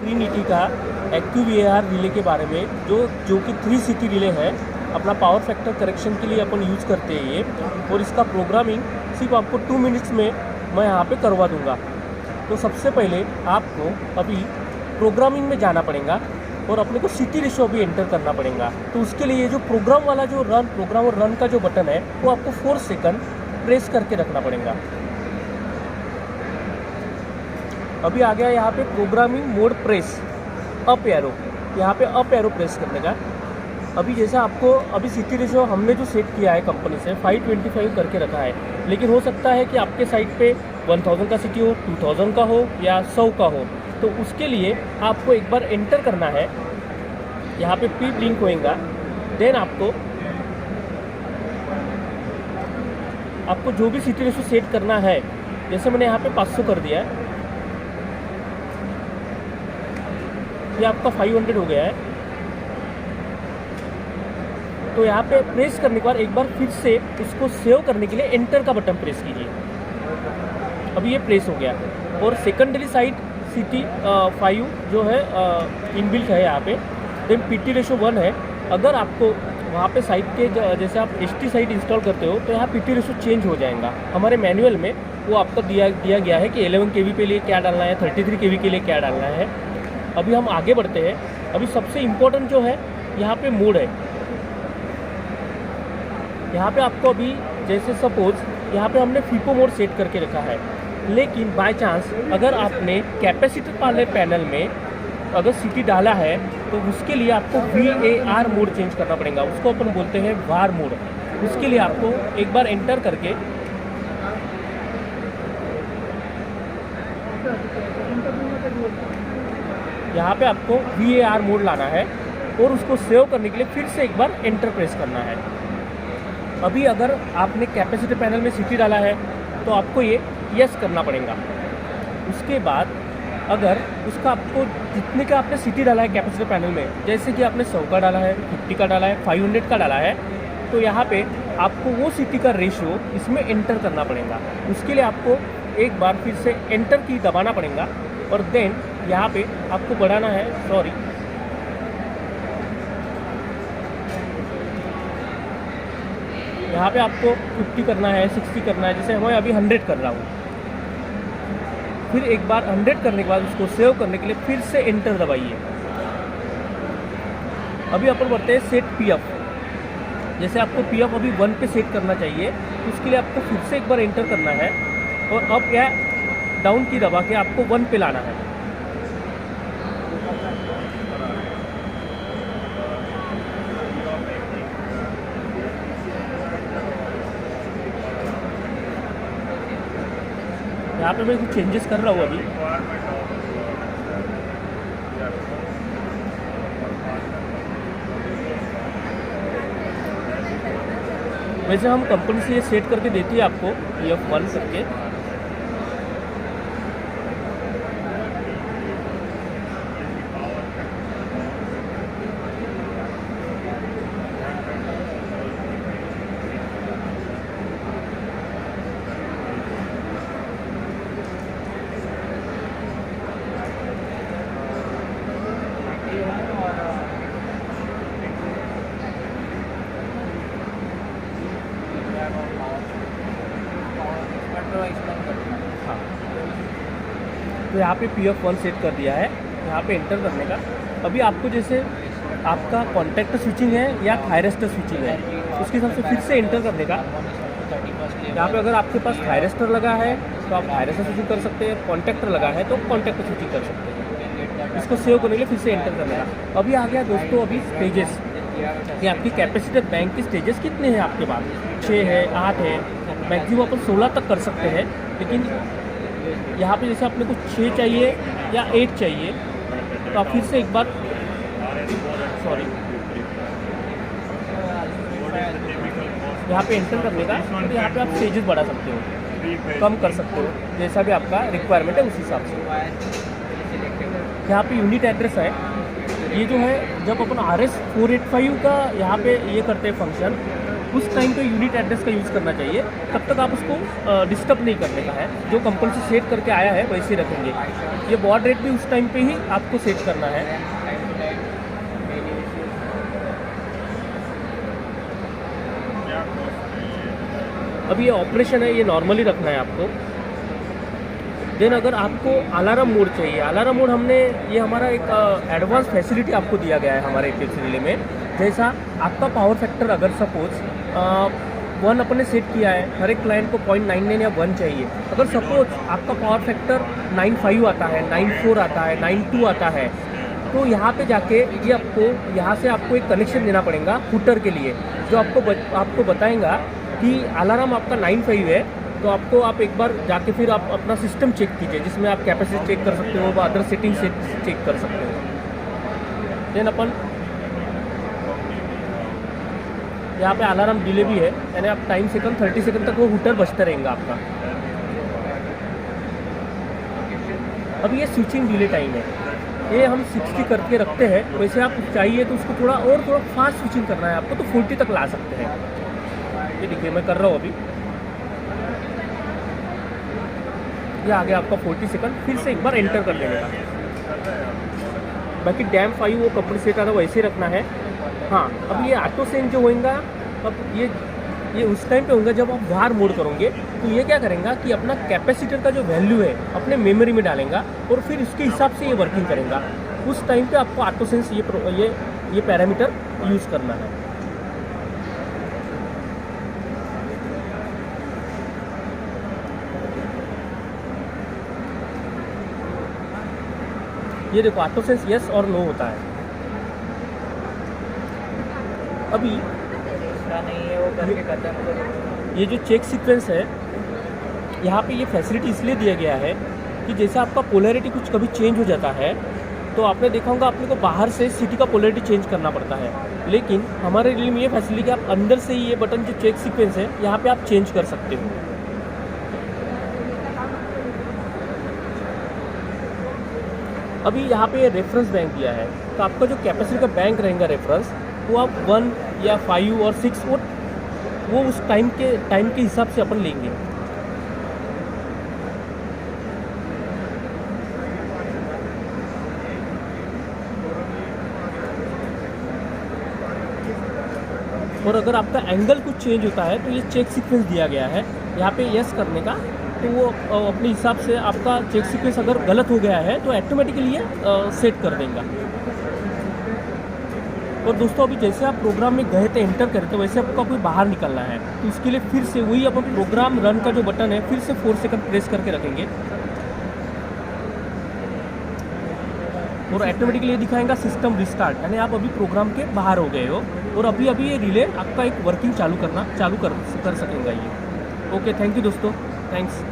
Trinity का acute-VAR relay के बारे में जो कि 3 सिटी रिले है। अपना पावर फैक्टर करेक्शन के लिए अपन यूज़ करते हैं ये, और इसका प्रोग्रामिंग सिर्फ आपको 2 मिनट्स में मैं यहाँ पे करवा दूँगा। तो सबसे पहले आपको अभी प्रोग्रामिंग में जाना पड़ेगा और अपने को सिटी रेशो भी एंटर करना पड़ेगा। तो उसके लिए जो प्रोग्राम वाला जो प्रोग्राम और रन का जो बटन है वो आपको 4 सेकंड प्रेस करके रखना पड़ेगा। अभी आ गया यहाँ पे programming mode press up arrow, यहाँ पे अप एरो प्रेस करने का। अभी जैसा आपको अभी सिटी रेशो हमने जो सेट किया है कंपनी से 525 करके रखा है, लेकिन हो सकता है कि आपके साइट पे 1000 का सिटी हो, 2000 का हो या 100 का हो। तो उसके लिए आपको एक बार एंटर करना है, यहाँ पे पी ब्लिंक होएगा। देन आपको जो भी सिटी रेशो सेट करना है, जैसे मैंने यहाँ पे 500 कर दिया है, ये आपका 500 हो गया है। तो यहाँ पे प्रेस करने के बाद एक बार फिर से उसको सेव करने के लिए एंटर का बटन प्रेस कीजिए। अभी ये प्रेस हो गया। और सेकेंडरी साइट सिटी 5 जो है इनबिल्ट है यहाँ पे। देन पीटी रेशो 1 है। अगर आपको वहाँ पे साइट के जैसे आप एसटी साइट इंस्टॉल करते हो तो यहाँ पीटी रेशो चेंज हो जाएगा। हमारे मैनुअल में वो आपको दिया गया है कि 11 केवी के लिए क्या डालना है, 33 केवी के लिए क्या डालना है। अभी हम आगे बढ़ते हैं। अभी सबसे इम्पोर्टेंट जो है यहाँ पे मोड है। यहाँ पे आपको अभी जैसे सपोज यहाँ पे हमने फीपो मोड सेट करके रखा है, लेकिन बाय चांस अगर आपने कैपेसिटर वाले पैनल में अगर सिटी डाला है तो उसके लिए आपको VAR मोड चेंज करना पड़ेगा। उसको अपन बोलते हैं वार मोड। उसके लिए आपको एक बार एंटर करके यहाँ पे आपको VAR मोड लाना है और उसको सेव करने के लिए फिर से एक बार एंटर प्रेस करना है। अभी अगर आपने कैपेसिटर पैनल में सिटी डाला है तो आपको ये यस करना पड़ेगा। उसके बाद अगर उसका आपको जितने का आपने सिटी डाला है कैपेसिटर पैनल में, जैसे कि आपने 100 का डाला है, 50 का डाला है, 500 का डाला है, तो यहाँ पे आपको वो सिटी का रेशो इसमें एंटर करना पड़ेगा। उसके लिए आपको एक बार फिर से एंटर की दबाना पड़ेगा और देन यहाँ पे आपको बढ़ाना है, यहाँ पे आपको 50 करना है, 60 करना है। जैसे मैं अभी 100 कर रहा हूँ। फिर एक बार 100 करने के बाद उसको सेव करने के लिए फिर से एंटर दबाइए। अभी अपन बढ़ते हैं सेट PF। जैसे आपको PF अभी 1 पे सेट करना चाहिए, तो उसके लिए आपको फिर से एक बार एंटर करना है और अप या डाउन की दबा के आपको 1 पे लाना है। यहाँ पे मैं कुछ चेंजेस कर रहा हूँ अभी। वैसे हम कंपनी से ये सेट करके देती है आपको PF1 करके। हाँ, तो यहाँ पे PF1 सेट कर दिया है। यहाँ पे एंटर करने का। अभी आपको जैसे आपका कॉन्टैक्ट स्विचिंग है या थायरिस्टर स्विचिंग है, उसके हिसाब से फिर से एंटर करने का। यहाँ पे अगर आपके पास थायरिस्टर लगा है तो आप थायरिस्टर स्विचिंग कर सकते हैं, कॉन्टैक्टर लगा है तो कॉन्टैक्ट स्विचिंग कर सकते हैं। इसको सेव करने के लिए फिर से एंटर करने का। अभी आ गया दोस्तों अभी स्टेजेस कि आपकी कैपेसिटर बैंक की स्टेजेस कितने हैं आपके पास। 6 है, 8 है, मैक्सिमम अपन 16 तक कर सकते हैं। लेकिन यहाँ पे जैसे अपने को 6 चाहिए या 8 चाहिए तो आप फिर से एक बार यहाँ पे एंटर करने का। तो यहाँ पे आप स्टेजेस बढ़ा सकते हो, कम कर सकते हो, जैसा भी आपका रिक्वायरमेंट है उस हिसाब से। यहाँ पे यूनिट एड्रेस है। ये जो है जब अपन RS485 का यहाँ पे ये करते हैं फंक्शन, उस टाइम पे यूनिट एड्रेस का यूज़ करना चाहिए, तब तक आप उसको डिस्टर्ब नहीं करने का है। जो कंपनी से सेट करके आया है वैसे ही रखेंगे। ये बॉड रेट भी उस टाइम पे ही आपको सेट करना है। अब ये ऑपरेशन है, ये नॉर्मली रखना है आपको। देन अगर आपको अलार्म मोड चाहिए, अलार्म मोड हमने ये हमारा एक एडवांस फैसिलिटी आपको दिया गया है हमारे एपीएफसी रिले में। जैसा आपका पावर फैक्टर अगर सपोज 1 अपन ने सेट किया है, हर एक क्लाइंट को 0.99 या 1 चाहिए। अगर सपोज आपका पावर फैक्टर 9.5 आता है, 9.4 आता है, 9.2 आता है, तो यहाँ पे जाके ये आपको यहाँ से आपको एक कनेक्शन देना पड़ेगा हुटर के लिए, जो आपको बताएगा कि अलार्म आपका 9.5 है। तो आपको आप एक बार जाके फिर आप अपना सिस्टम चेक कीजिए, जिसमें आप कैपेसिटी चेक कर सकते हो, अदर सेटिंग से चेक कर सकते हो। देन अपन यहाँ पे अलार्म डिले भी है, यानी आप टाइम सेकंड 30 सेकंड तक वो हुटर बजता रहेगा आपका। अब ये स्विचिंग डिले टाइम है, ये हम 60 करके रखते हैं। वैसे आप चाहिए तो उसको थोड़ा फास्ट स्विचिंग करना है आपको, तो 40 तक ला सकते हैं। ये देखिए मैं कर रहा हूँ अभी, ये आ गया आपका 40 सेकंड। फिर से एक बार एंटर कर लेने का। बाकी डैम 5 वो कंपनी सेट आता वैसे ही रखना है। हाँ, अब ये ऑटो सेंस जो होगा, अब ये उस टाइम पे होगा जब आप बाहर मोड करोगे, तो ये क्या करेगा कि अपना कैपेसिटर का जो वैल्यू है अपने मेमोरी में डालेगा और फिर उसके हिसाब से ये वर्किंग करेगा। उस टाइम पे आपको ऑटो सेंस ये पैरामीटर यूज़ करना है। ये देखो ऑटो सेंस यस और नो होता है। अभी नहीं है वो करके करता है। ये जो चेक सीक्वेंस है, यहाँ पे ये फैसिलिटी इसलिए दिया गया है कि जैसे आपका पोलैरिटी कुछ कभी चेंज हो जाता है, तो आपने देखा होगा अपने को बाहर से सिटी का पोलैरिटी चेंज करना पड़ता है। लेकिन हमारे रिले में ये फैसिलिटी कि आप अंदर से ही ये बटन जो चेक सीक्वेंस है यहाँ पे आप चेंज कर सकते हो। अभी यहाँ पे रेफरेंस बैंक दिया है, तो आपका जो कैपेसिटी का बैंक रहेगा रेफरेंस, वो आप 1 या 5 और 6 वो उस टाइम के हिसाब से अपन लेंगे। और अगर आपका एंगल कुछ चेंज होता है तो ये चेक सीक्वेंस दिया गया है यहाँ पे यस करने का, तो वो अपने हिसाब से आपका चेक सीक्वेंस अगर गलत हो गया है तो ऑटोमेटिकली ये सेट कर देगा। और दोस्तों अभी जैसे आप प्रोग्राम में गए थे, एंटर करे थे, वैसे आपको कोई बाहर निकलना है, तो उसके लिए फिर से वही अपन प्रोग्राम रन का जो बटन है फिर से 4 सेकंड प्रेस करके रखेंगे और ऑटोमेटिकली ये दिखाएगा सिस्टम रिस्टार्ट, यानी आप अभी प्रोग्राम के बाहर हो गए हो और अभी ये रिले आपका एक वर्किंग चालू कर सकेगा ये। ओके, थैंक यू दोस्तों, थैंक्स।